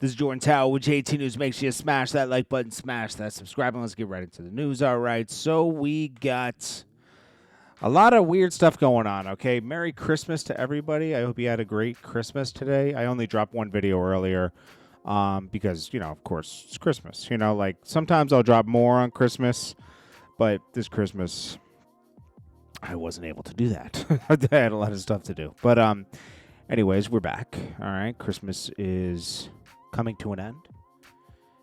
This is Jordan Tower with JT News. Make sure you smash that like button, smash that subscribe, and let's get right into the news. All right, so we got a lot of weird stuff going on, okay? Merry Christmas to everybody. I hope you had a great Christmas today. I only dropped one video earlier because, of course, it's Christmas. Like sometimes I'll drop more on Christmas, but this Christmas I wasn't able to do that. I had a lot of stuff to do. But anyways, we're back. All right, Christmas is coming to an end,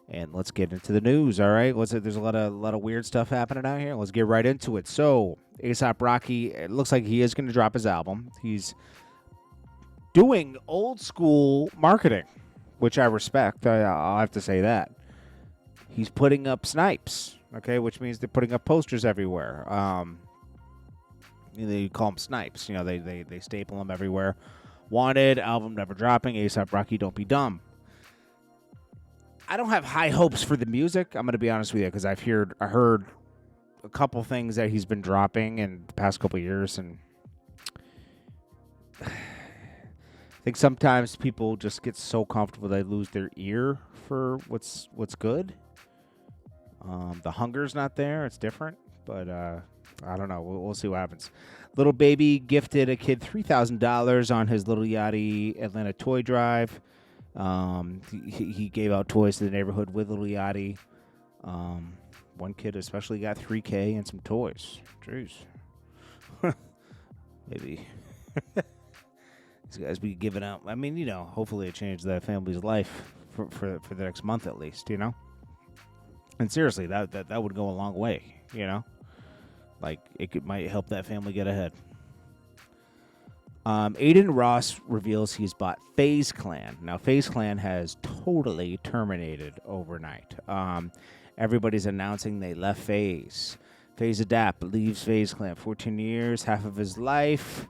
and let's get into the news. All right, there's a lot of weird stuff happening out here. Let's get right into it. So A$AP Rocky, it looks like he is going to drop his album. He's doing old school marketing, which I respect. I'll have to say that. He's putting up snipes, okay, which means they're putting up posters everywhere. They call them snipes. They staple them everywhere. Wanted, album never dropping. A$AP Rocky, don't be dumb. I don't have high hopes for the music. I'm going to be honest with you because I heard a couple things that he's been dropping in the past couple of years, and I think sometimes people just get so comfortable they lose their ear for what's good. The hunger's not there. It's different, but I don't know. We'll see what happens. Little Baby gifted a kid $3,000 on his Little Yachty Atlanta toy drive. He gave out toys to the neighborhood with Little Yachty. One kid especially got $3K and some toys. Jeez. Maybe. These guys be giving out. I mean, hopefully it changed that family's life for the next month at least, And seriously, that would go a long way, Like, might help that family get ahead. Adin Ross reveals he's bought FaZe Clan. Now, FaZe Clan has totally terminated overnight. Everybody's announcing they left FaZe. FaZe Adapt leaves FaZe Clan. 14 years, half of his life.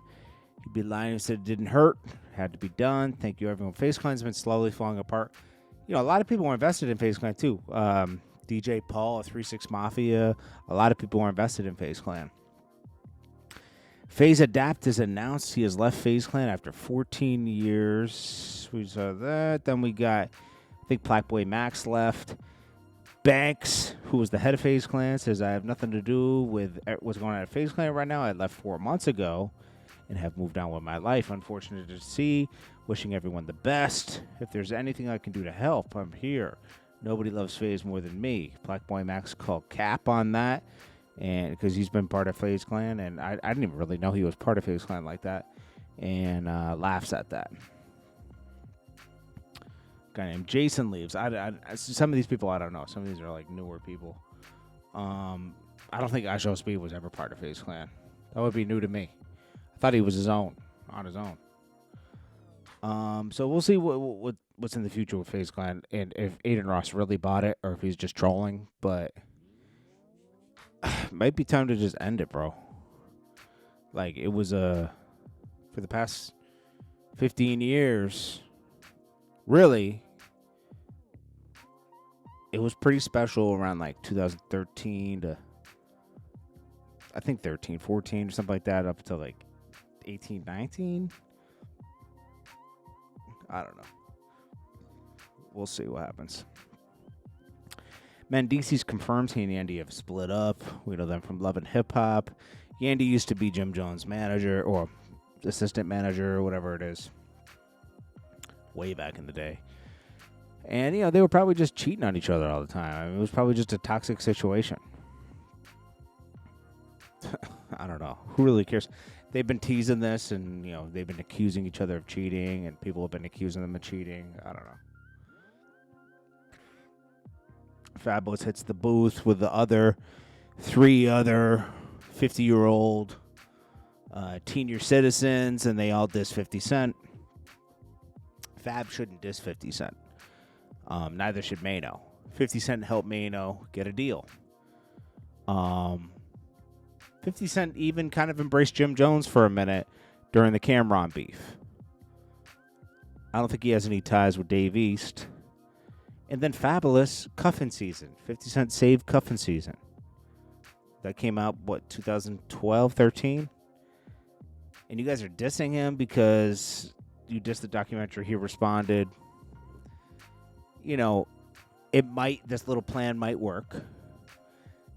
He'd be lying if he said it didn't hurt. Had to be done. Thank you, everyone. FaZe Clan's been slowly falling apart. A lot of people were invested in FaZe Clan, too. DJ Paul, 3-6 Mafia. A lot of people were invested in FaZe Clan. FaZe Adapt has announced he has left FaZe Clan after 14 years. We saw that. Then we got, I think, Blackboy Max left. Banks, who was the head of FaZe Clan, says, I have nothing to do with what's going on at FaZe Clan right now. I left 4 months ago and have moved on with my life. Unfortunate to see. Wishing everyone the best. If there's anything I can do to help, I'm here. Nobody loves FaZe more than me. Blackboy Max called cap on that, and because he's been part of FaZe Clan, and I didn't even really know he was part of FaZe Clan like that, and laughs at that. A guy named Jason leaves. Some of these people I don't know. Some of these are like newer people. I don't think iShowSpeed was ever part of FaZe Clan. That would be new to me. I thought he was on his own. So we'll see what's in the future with FaZe Clan, and if Adin Ross really bought it, or if he's just trolling. But might be time to just end it, bro. Like, it was for the past 15 years, really, it was pretty special around like 2013 to, I think 13, 14 or something like that, up until like 18, 19. I don't know. We'll see what happens. Mendices confirms he and Yandy have split up. We know them from Love and Hip Hop. Yandy used to be Jim Jones' manager or assistant manager or whatever it is. Way back in the day. And, they were probably just cheating on each other all the time. I mean, it was probably just a toxic situation. I don't know. Who really cares? They've been teasing this, and, they've been accusing each other of cheating, and people have been accusing them of cheating. I don't know. Fabolous hits the booth with the 3 other 50-year-old senior citizens, and they all diss 50 Cent. Fab shouldn't diss 50 Cent. Neither should Mano. 50 Cent helped Mano get a deal. 50 Cent even kind of embraced Jim Jones for a minute during the Cameron beef. I don't think he has any ties with Dave East. And then Fabolous, Cuffin' Season. 50 Cent saved Cuffin' Season. That came out, 2012, 13? And you guys are dissing him because you dissed the documentary. He responded. this little plan might work.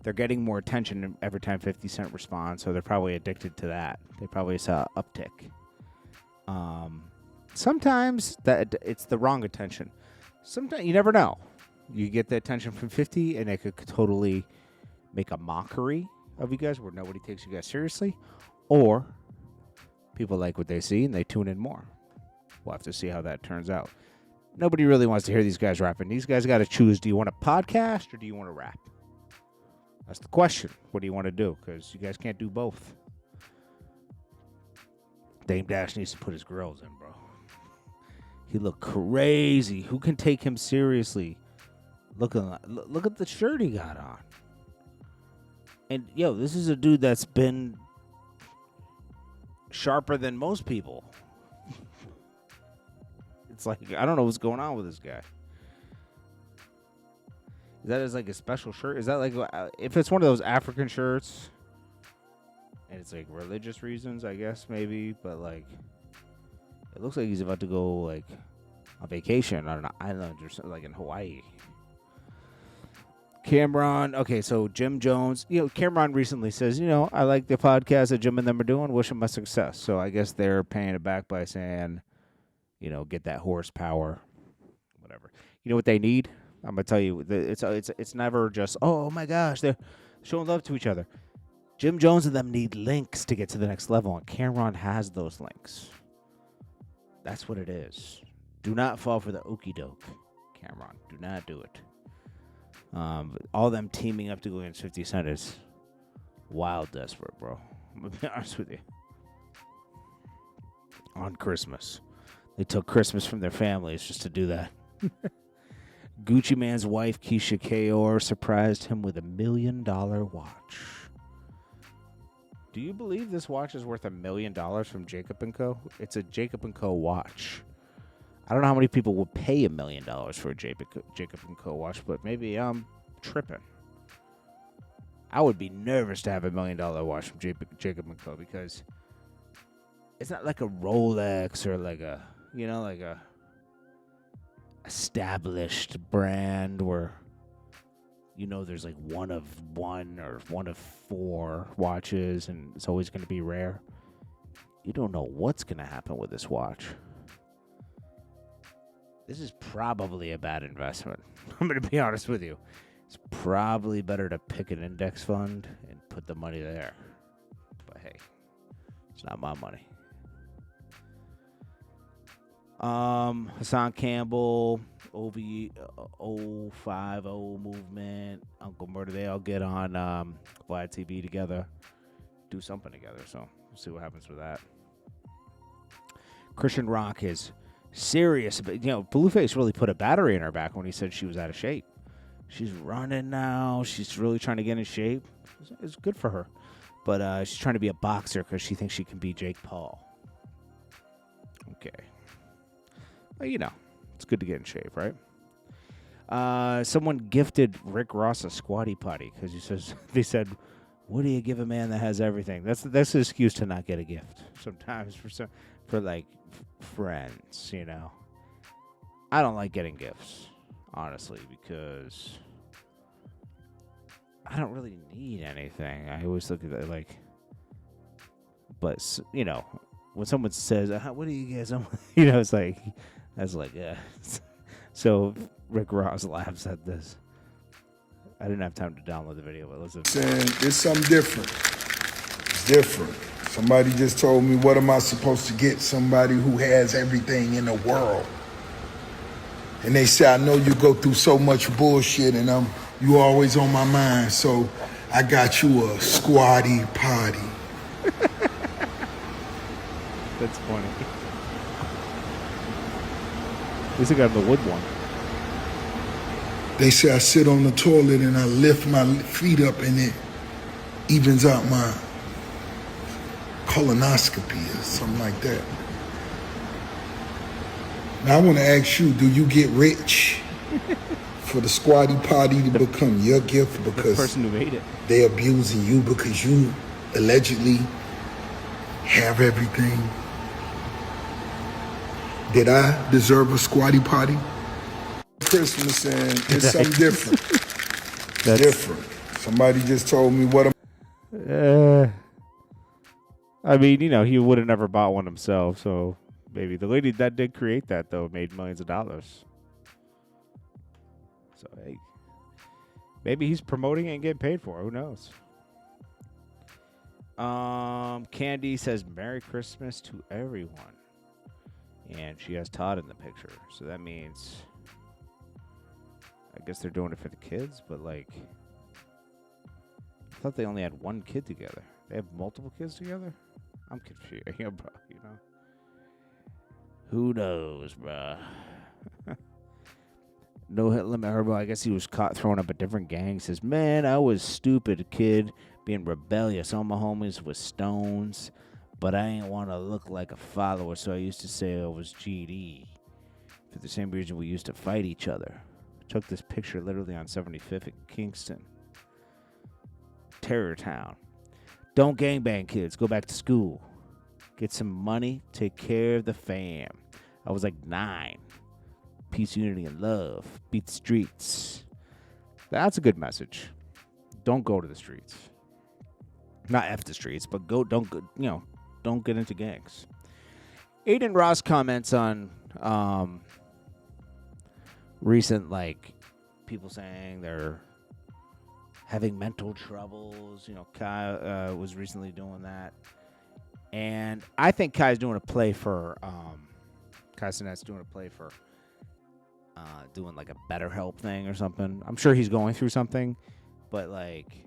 They're getting more attention every time 50 Cent responds, so they're probably addicted to that. They probably saw an uptick. Sometimes that it's the wrong attention. Sometimes you never know. You get the attention from 50, and they could totally make a mockery of you guys where nobody takes you guys seriously, or people like what they see and they tune in more. We'll have to see how that turns out. Nobody really wants to hear these guys rapping. These guys got to choose. Do you want a podcast or do you want to rap? That's the question. What do you want to do? Because you guys can't do both. Dame Dash needs to put his grills in, bro. He looked crazy. Who can take him seriously? Look at the shirt he got on. And, this is a dude that's been sharper than most people. It's like, I don't know what's going on with this guy. Is that like a special shirt? Is that like, if it's one of those African shirts, and it's like religious reasons, I guess, maybe, but like, it looks like he's about to go like on vacation on an island or something, like in Hawaii. Cameron, okay, so Jim Jones, Cameron recently says, I like the podcast that Jim and them are doing, wish him a success. So I guess they're paying it back by saying, get that horsepower, whatever. You know what they need? I'm gonna tell you, it's never just, oh my gosh, they're showing love to each other. Jim Jones and them need links to get to the next level, and Cameron has those links. That's what it is. Do not fall for the okie doke, Cameron. Do not do it. All them teaming up to go against 50 Cent is wild desperate, bro. I'm gonna be honest with you. On Christmas. They took Christmas from their families just to do that. Gucci Man's wife, Keisha Kaur, surprised him with $1 million watch. Do you believe this watch is worth $1 million from Jacob & Co.? It's a Jacob & Co. watch. I don't know how many people would pay $1 million for a Jacob & Co. watch, but maybe I'm tripping. I would be nervous to have $1 million watch from Jacob & Co. because it's not like a Rolex or like a, like a established brand where, there's like one of one or one of four watches and it's always going to be rare. You don't know what's going to happen with this watch. This is probably a bad investment. I'm going to be honest with you. It's probably better to pick an index fund and put the money there. But hey, it's not my money. Hassan Campbell, OV 050 movement, Uncle Murder, they all get on Vlad TV together, do something together. So we'll see what happens with that. Christian Rock is serious. But, Blueface really put a battery in her back when he said she was out of shape. She's running now. She's really trying to get in shape. It's good for her. But she's trying to be a boxer because she thinks she can beat Jake Paul. Okay. Well, it's good to get in shape, right? Someone gifted Rick Ross a squatty potty because they said, what do you give a man that has everything? That's the excuse to not get a gift sometimes for like friends, I don't like getting gifts, honestly, because I don't really need anything. I always look at it like, but, when someone says, what do you get? It's like, that's like, yeah. So Rick Ross laughs at this. I didn't have time to download the video, but listen. Saying it's something different. It's different. Somebody just told me, what am I supposed to get somebody who has everything in the world? And they say, I know you go through so much bullshit and you always on my mind, so I got you a squatty potty. That's funny. At least I got the wood one. They say I sit on the toilet and I lift my feet up and it evens out my colonoscopy or something like that. Now I want to ask you, do you get rich for the squatty potty to become your gift because the person who made it, they abusing you because you allegedly have everything? Did I deserve a squatty potty? Christmas and it's something different. That's Different. Somebody just told me what am I mean, he would have never bought one himself, so maybe the lady that did create that though made millions of dollars. So hey, maybe he's promoting it and getting paid for it. Who knows? Candy says Merry Christmas to everyone, and she has Todd in the picture. So that means, I guess they're doing it for the kids, but like, I thought they only had one kid together. They have multiple kids together? I'm confused, bro. Who knows, bro? No hit limit Herbo. I guess he was caught throwing up a different gang. Says, man, I was stupid kid, being rebellious. All my homies was stones, but I ain't want to look like a follower, so I used to say I was GD. For the same reason we used to fight each other. Took this picture literally on 75th in Kingston. Terror Town. Don't gangbang, kids. Go back to school. Get some money. Take care of the fam. I was like 9. Peace, unity, and love. Beat the streets. That's a good message. Don't go to the streets. Not F the streets, but don't get into gangs. Adin Ross comments on recent, like, people saying they're having mental troubles. Kai was recently doing that. And I think Kai's doing a play for, Kai Sinet's doing a play for doing like a BetterHelp thing or something. I'm sure he's going through something, but like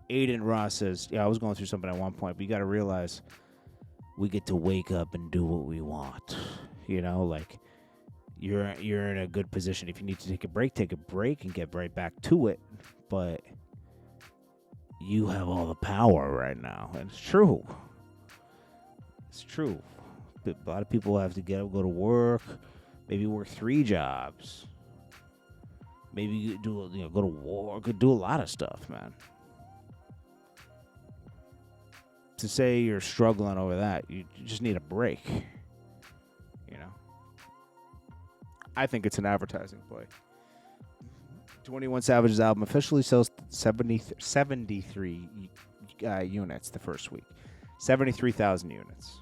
Adin Ross says, yeah, I was going through something at one point, but you got to realize we get to wake up and do what we want. Like you're in a good position. If you need to take a break and get right back to it. But you have all the power right now. And it's true. It's true. A lot of people have to get up, go to work, maybe work 3 jobs. Maybe you do, go to war, could do a lot of stuff, man. To say you're struggling over that, you just need a break. I think it's an advertising play. 21 Savage's album officially sells 73 units the first week. 73,000 units.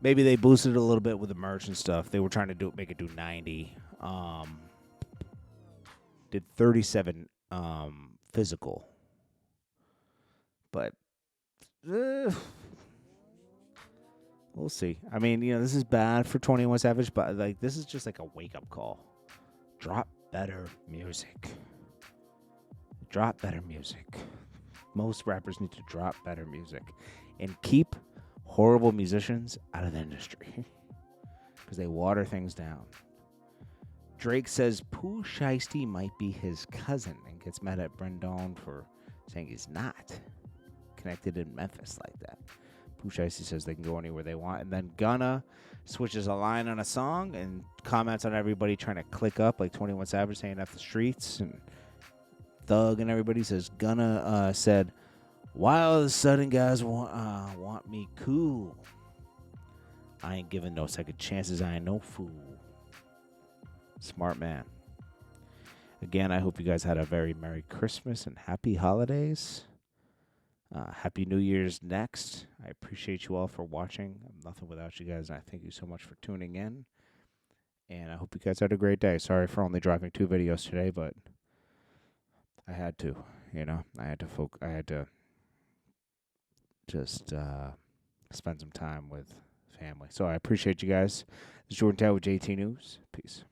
Maybe they boosted it a little bit with the merch and stuff. They were trying to make it do 90. Did 37 physical. But we'll see. I mean, this is bad for 21 Savage, but like this is just like a wake-up call. Drop better music. Drop better music. Most rappers need to drop better music and keep horrible musicians out of the industry because they water things down. Drake says Pooh Shiesty might be his cousin and gets mad at Brendon for saying he's not connected in Memphis like that. Pooh Shiesty says they can go anywhere they want. And then Gunna switches a line on a song and comments on everybody trying to click up, like 21 Savage saying F the streets. And Thug and everybody says Gunna said, why all of a sudden guys want me cool? I ain't giving no second chances. I ain't no fool. Smart man. Again, I hope you guys had a very Merry Christmas and Happy Holidays. Happy New Year's next. I appreciate you all for watching. I'm nothing without you guys, and I thank you so much for tuning in. And I hope you guys had a great day. Sorry for only dropping 2 videos today, but I had to, I had to just spend some time with family. So I appreciate you guys. This is JordanTower with JT News. Peace.